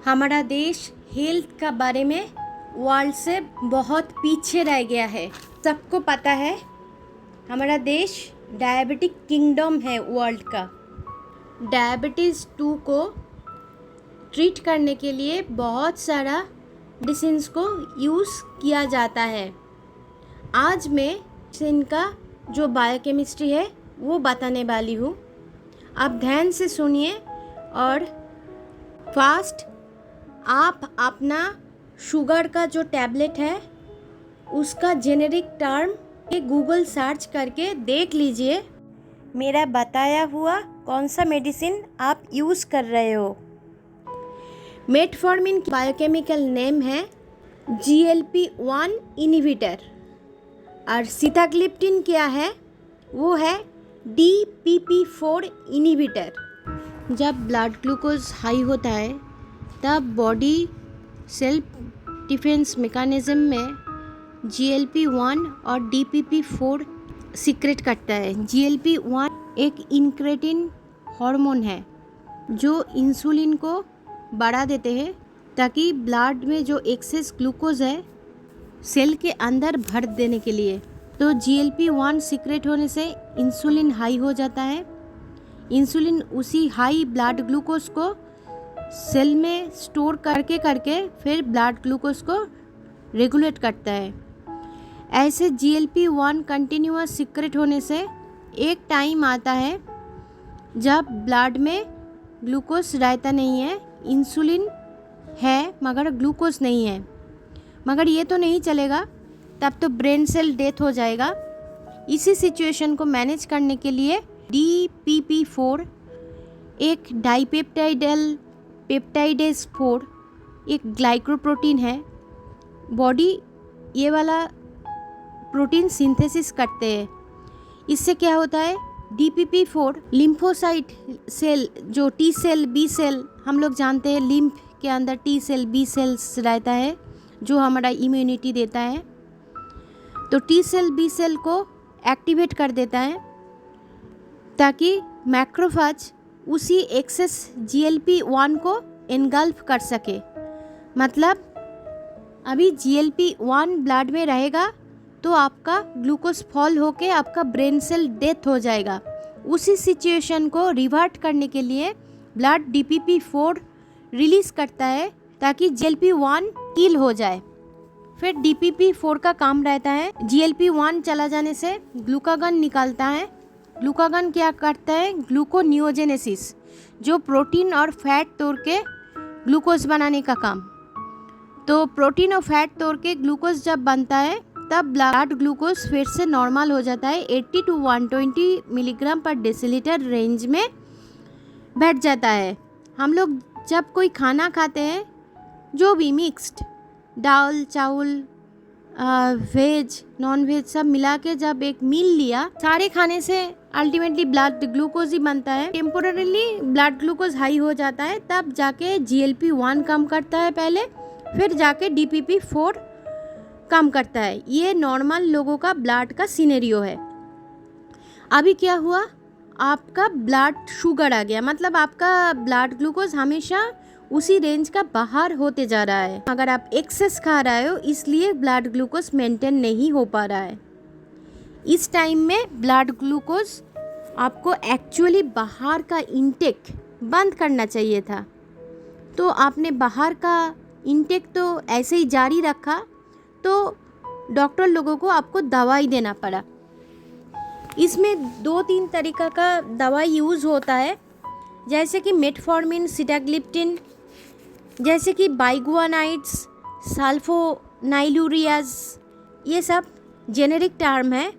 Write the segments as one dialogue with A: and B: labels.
A: हमारा देश हेल्थ का बारे में वर्ल्ड से बहुत पीछे रह गया है। सबको पता है हमारा देश डायबिटिक किंगडम है वर्ल्ड का। डायबिटीज़ 2 को ट्रीट करने के लिए बहुत सारा मेडिसिन्स को यूज़ किया जाता है। आज मैं इनका जो बायोकेमिस्ट्री है वो बताने वाली हूँ। आप ध्यान से सुनिए और फास्ट आप अपना शुगर का जो टैबलेट है उसका जेनेरिक टर्म ये गूगल सर्च करके देख लीजिए। मेरा बताया हुआ कौन सा मेडिसिन आप यूज़ कर रहे हो। मेटफॉर्मिन की बायोकेमिकल नेम है GLP-1 इनहिबिटर और सीताग्लिप्टिन क्या है वो है DPP-4 इनहिबिटर। जब ब्लड ग्लूकोज हाई होता है तब बॉडी सेल्फ डिफेंस मैकेनिज्म में GLP-1 और DPP-4 सीक्रेट करता है। GLP-1 एक इंक्रेटिन हार्मोन है जो इंसुलिन को बढ़ा देते हैं ताकि ब्लड में जो एक्सेस ग्लूकोज है सेल के अंदर भर देने के लिए। तो GLP-1 सीक्रेट होने से इंसुलिन हाई हो जाता है। इंसुलिन उसी हाई ब्लड ग्लूकोज को सेल में स्टोर करके फिर ब्लड ग्लूकोज को रेगुलेट करता है। ऐसे GLP-1 कंटिन्यूअस सीक्रेट होने से एक टाइम आता है जब ब्लड में ग्लूकोज रहता नहीं है, इंसुलिन है मगर ग्लूकोज नहीं है। मगर ये तो नहीं चलेगा, तब तो ब्रेन सेल डेथ हो जाएगा। इसी सिचुएशन को मैनेज करने के लिए DPP-4 एक डाइपेप्टाइडल पेप्टाइडेज 4 एक ग्लाइकोप्रोटीन है। बॉडी ये वाला प्रोटीन सिंथेसिस करते हैं। इससे क्या होता है DPP-4 लिम्फोसाइट सेल जो T सेल B सेल हम लोग जानते हैं लिम्फ के अंदर T सेल B सेल्स रहता है जो हमारा इम्यूनिटी देता है। तो T सेल B सेल को एक्टिवेट कर देता है ताकि मैक्रोफेज उसी एक्सेस GLP-1 को एनगल्फ कर सके। मतलब अभी GLP-1 ब्लड में रहेगा तो आपका ग्लूकोज फॉल होके आपका ब्रेन सेल डेथ हो जाएगा। उसी सिचुएशन को रिवर्ट करने के लिए ब्लड DPP-4 रिलीज़ करता है ताकि GLP-1 किल हो जाए। फिर DPP-4 का काम रहता है GLP-1 चला जाने से ग्लूकागन निकालता है। ग्लूकागन क्या करता है ग्लूकोनियोजेनेसिस जो प्रोटीन और फैट तोड़ के ग्लूकोज बनाने का काम। तो प्रोटीन और फैट तोड़ के ग्लूकोज जब बनता है तब ब्लड ग्लूकोज फिर से नॉर्मल हो जाता है 80 to 120 मिलीग्राम पर डेसीलीटर रेंज में बैठ जाता है। हम लोग जब कोई खाना खाते हैं जो भी मिक्स्ड दाल चावल वेज नॉन वेज सब मिला के जब एक मील लिया सारे खाने से अल्टीमेटली ब्लड ग्लूकोज ही बनता है। टेम्पोररीली ब्लड ग्लूकोज हाई हो जाता है तब जाके GLP-1 कम करता है पहले, फिर जाके DPP-4 कम करता है। ये नॉर्मल लोगों का ब्लड का सिनेरियो है। अभी क्या हुआ आपका ब्लड शुगर आ गया, मतलब आपका ब्लड ग्लूकोज हमेशा उसी रेंज का बाहर होते जा रहा है। अगर आप एक्सेस खा रहे हो इसलिए ब्लड ग्लूकोज मेंटेन नहीं हो पा रहा है। इस टाइम में ब्लड ग्लूकोज आपको एक्चुअली बाहर का इंटेक बंद करना चाहिए था। तो आपने बाहर का इंटेक तो ऐसे ही जारी रखा तो डॉक्टर लोगों को आपको दवाई देना पड़ा। इसमें 2-3 तरीका का दवाई यूज़ होता है जैसे कि मेटफॉर्मिन सीटाग्लिप्टिन, जैसे कि बाइगुआनाइड्स सल्फोनाइलुरियाज। ये सब जेनेरिक टर्म है,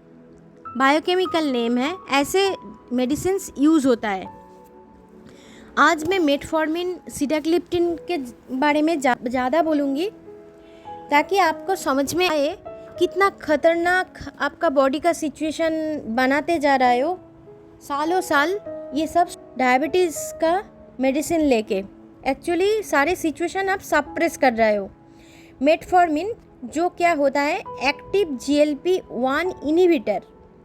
A: बायोकेमिकल नेम है, ऐसे मेडिसिन्स यूज़ होता है। आज मैं मेटफॉर्मिन सीटाग्लिप्टिन के बारे में ज़्यादा बोलूँगी ताकि आपको समझ में आए कितना खतरनाक आपका बॉडी का सिचुएशन बनाते जा रहे हो सालों साल ये सब डायबिटीज़ का मेडिसिन लेके। एक्चुअली सारे सिचुएशन आप सप्रेस कर रहे हो। मेटफॉर्मिन जो क्या होता है एक्टिव GLP-1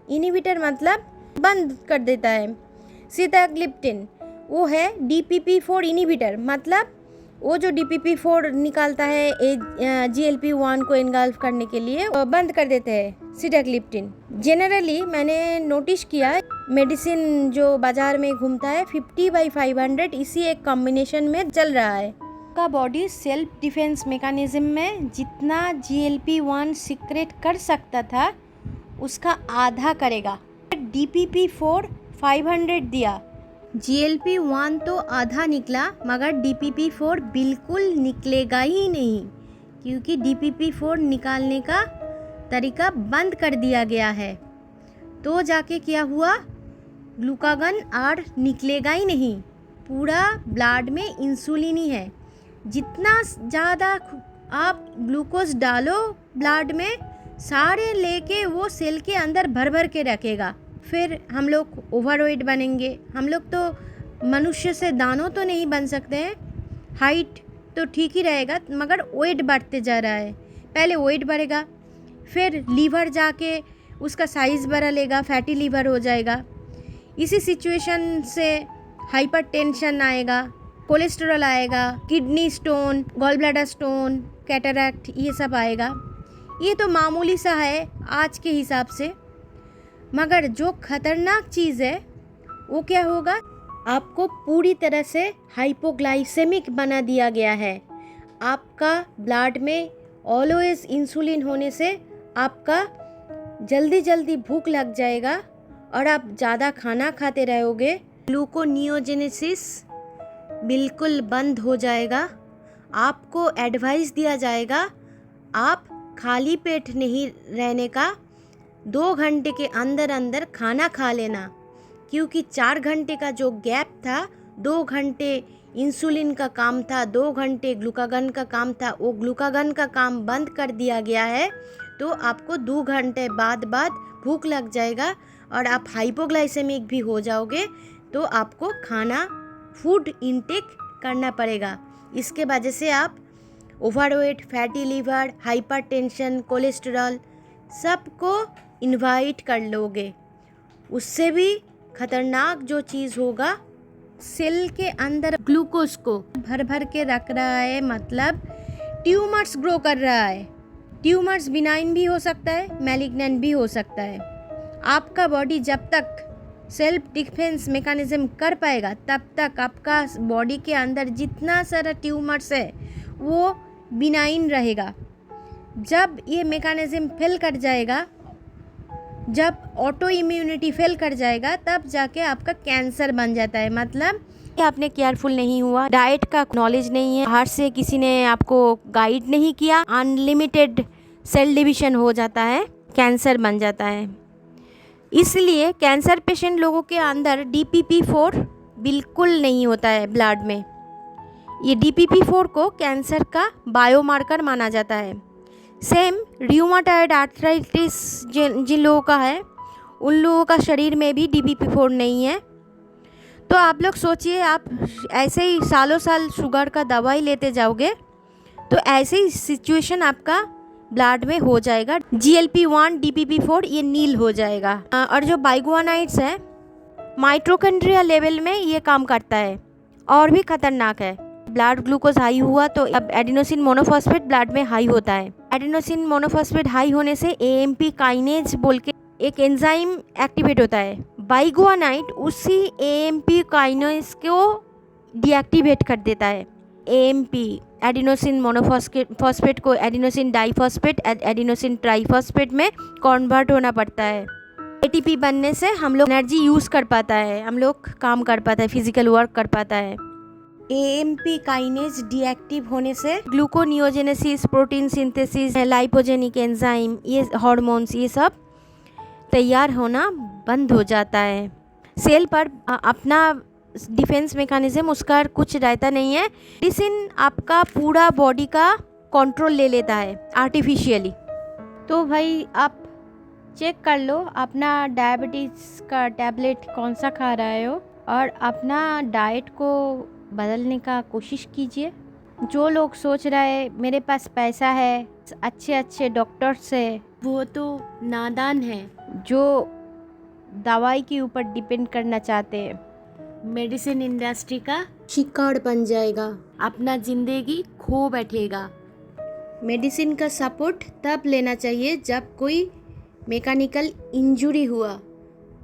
A: इनहिबिटर मतलब बंद कर देता है। सीताग्लिप्टिन वो है DPP-4 इनहिबिटर मतलब वो जो DPP-4 निकालता है GLP-1 को इनगल्फ करने के लिए वो बंद कर देते हैं सिटाग्लिप्टिन। जनरली मैंने नोटिस किया मेडिसिन जो बाज़ार में घूमता है 50/500 इसी एक कॉम्बिनेशन में चल रहा है। का बॉडी सेल्फ डिफेंस मैकेनिज्म में जितना GLP-1 सीक्रेट कर सकता था उसका आधा करेगा। DPP-4 500 दिया, GLP-1 तो आधा निकला मगर DPP-4 बिल्कुल निकलेगा ही नहीं, क्योंकि DPP-4 निकालने का तरीका बंद कर दिया गया है। तो जाके क्या हुआ, ग्लूकागन और निकलेगा ही नहीं। पूरा ब्लड में इंसुलिन ही है। जितना ज़्यादा आप ग्लूकोज डालो ब्लड में, सारे लेके वो सेल के अंदर भर भर के रखेगा। फिर हम लोग ओवरवेट बनेंगे। हम लोग तो मनुष्य से दानव तो नहीं बन सकते हैं। हाइट तो ठीक ही रहेगा मगर वेट बढ़ते जा रहा है। पहले वेट बढ़ेगा, फिर लीवर जाके उसका साइज़ बढ़ा लेगा, फैटी लीवर हो जाएगा। इसी सिचुएशन से हाइपरटेंशन आएगा, कोलेस्ट्रॉल आएगा, kidney stone, gall bladder stone, cataract, ये सब आएगा। ये तो मामूली सा है आज के हिसाब से, मगर जो खतरनाक चीज़ है वो क्या होगा, आपको पूरी तरह से हाइपोग्लाइसेमिक बना दिया गया है। आपका ब्लड में ऑलवेज इंसुलिन होने से आपका जल्दी जल्दी भूख लग जाएगा और आप ज़्यादा खाना खाते रहोगे। ग्लूकोनियोजेनेसिस बिल्कुल बंद हो जाएगा। आपको एडवाइस दिया जाएगा आप खाली पेट नहीं रहने का, 2 घंटे के अंदर अंदर खाना खा लेना, क्योंकि 4 घंटे का जो गैप था, 2 घंटे इंसुलिन का काम था, 2 घंटे ग्लूकागन का काम था, वो ग्लूकागन का काम बंद कर दिया गया है। तो आपको 2 घंटे बाद भूख लग जाएगा और आप हाइपोग्लाइसेमिक भी हो जाओगे। तो आपको खाना फूड इनटेक करना पड़ेगा। इसके वजह से आप overweight, fatty liver, hypertension, cholesterol सबको इनवाइट कर लोगे। उससे भी खतरनाक जो चीज़ होगा, सेल के अंदर ग्लूकोज को भर भर के रख रहा है, मतलब ट्यूमर्स ग्रो कर रहा है। ट्यूमर्स बिनाइन भी हो सकता है, मैलिग्नेंट भी हो सकता है। आपका बॉडी जब तक सेल्फ डिफेंस मैकेनिज्म कर पाएगा तब तक आपका बॉडी के अंदर जितना सारा ट्यूमर्स है वो बिनाइन रहेगा। जब ये मैकेनिज्म फेल कर जाएगा, जब ऑटो इम्यूनिटी फेल कर जाएगा, तब जाके आपका कैंसर बन जाता है। मतलब आपने केयरफुल नहीं हुआ, डाइट का नॉलेज नहीं है, बाहर से किसी ने आपको गाइड नहीं किया, अनलिमिटेड सेल डिवीजन हो जाता है, कैंसर बन जाता है। इसलिए कैंसर पेशेंट लोगों के अंदर DPP-4 बिल्कुल नहीं होता है ब्लड में। ये DPP-4 को कैंसर का बायोमार्कर माना जाता है। सेम र्यूमाटॉयड आर्थराइटिस जिन लोगों का है, उन लोगों का शरीर में भी DPP-4 नहीं है। तो आप लोग सोचिए, आप ऐसे ही सालों साल शुगर का दवाई लेते जाओगे तो ऐसे ही सिचुएशन आपका ब्लड में हो जाएगा। GLP-1 DPP-4 ये नील हो जाएगा। और जो बाइगुआनाइड्स है माइटोकॉन्ड्रिया लेवल में ये काम करता है और भी खतरनाक है। ब्लड ग्लूकोज हाई हुआ तो अब एडिनोसिन मोनोफॉस्फेट ब्लड में हाई होता है। एडिनोसिन मोनोफॉस्फेट हाई होने से AMP काइनेज बोल के एक एंजाइम एक्टिवेट होता है। बाइगुआनाइड उसी AMP काइनेज को डीएक्टिवेट कर देता है। AMP एडिनोसिन मोनोफॉस्फेट को एडिनोसिन डाइफॉस्फेट, एडिनोसिन ट्राइफॉस्फेट में कन्वर्ट होना पड़ता है। ATP बनने से हम लोग एनर्जी यूज़ कर पाता है, हम लोग काम कर पाता है, फिजिकल वर्क कर पाता है। AMP काइनेज डीएक्टिव होने से ग्लूकोनियोजेनेसिस, प्रोटीन सिंथेसिस, लाइपोजेनिक एंजाइम, ये हार्मोन्स, ये सब तैयार होना बंद हो जाता है। सेल पर अपना डिफेंस मैकेनिज्म उसका कुछ रहता नहीं है। मेडिसिन आपका पूरा बॉडी का कंट्रोल ले लेता है आर्टिफिशियली। तो भाई आप चेक कर लो अपना डायबिटीज़ का टैबलेट कौन सा खा रहे हो और अपना डाइट को बदलने का कोशिश कीजिए। जो लोग सोच रहे हैं मेरे पास पैसा है, अच्छे अच्छे डॉक्टर्स है, वो तो नादान है। जो दवाई के ऊपर डिपेंड करना चाहते हैं मेडिसिन इंडस्ट्री का
B: शिकार बन जाएगा,
A: अपना जिंदगी खो बैठेगा। मेडिसिन का सपोर्ट तब लेना चाहिए जब कोई मैकेनिकल इंजरी हुआ,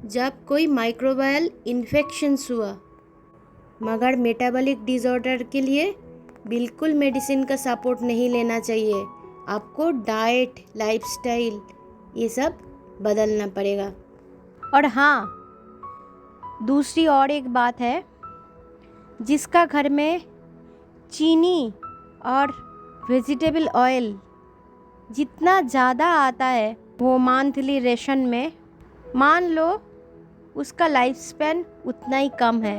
A: जब कोई माइक्रोबायल इन्फेक्शंस हुआ, मगर मेटाबॉलिक डिसऑर्डर के लिए बिल्कुल मेडिसिन का सपोर्ट नहीं लेना चाहिए। आपको डाइट, लाइफस्टाइल ये सब बदलना पड़ेगा। और हाँ, दूसरी और एक बात है, जिसका घर में चीनी और वेजिटेबल ऑयल जितना ज़्यादा आता है वो मंथली रेशन में, मान लो उसका लाइफ स्पैन उतना ही कम है।